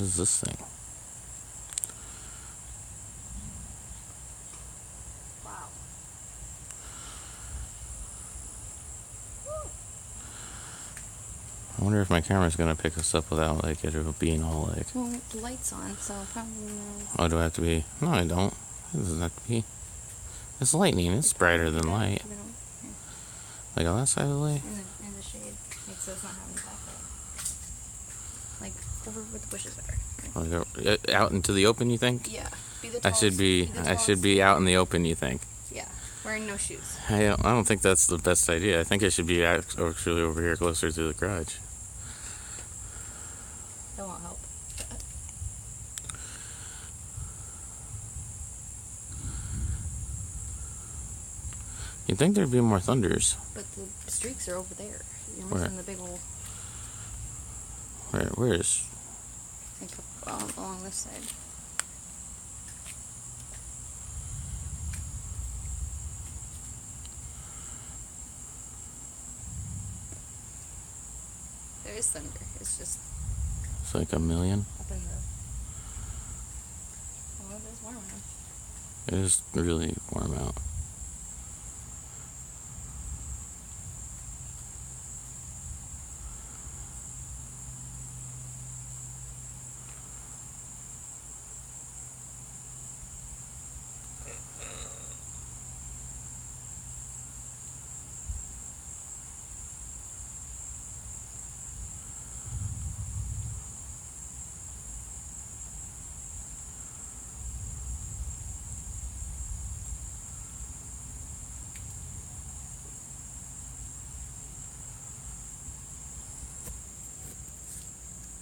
What is this thing? Wow. I wonder if my camera's gonna pick us up without like it being all like. Well, the light's on, so probably no. Oh, do I have to be? No, I don't. It doesn't have to be. It's lightning. It's brighter than light. Like on that side of the light. In the shade, like so it's not having backlight. Like over where the bushes are. Out into the open, you think? Yeah. Be the I tallest, should be. I should be out in the open. You think? Yeah. Wearing no shoes. I don't think that's the best idea. I think I should be actually over here closer to the garage. That won't help. You'd think there'd be more thunders. But the streaks are over there. You're Where? missing the big old. Where is? I think along this side. There is thunder. It's just It's like a million. up in the. Well, it is warm now. It is really warm out.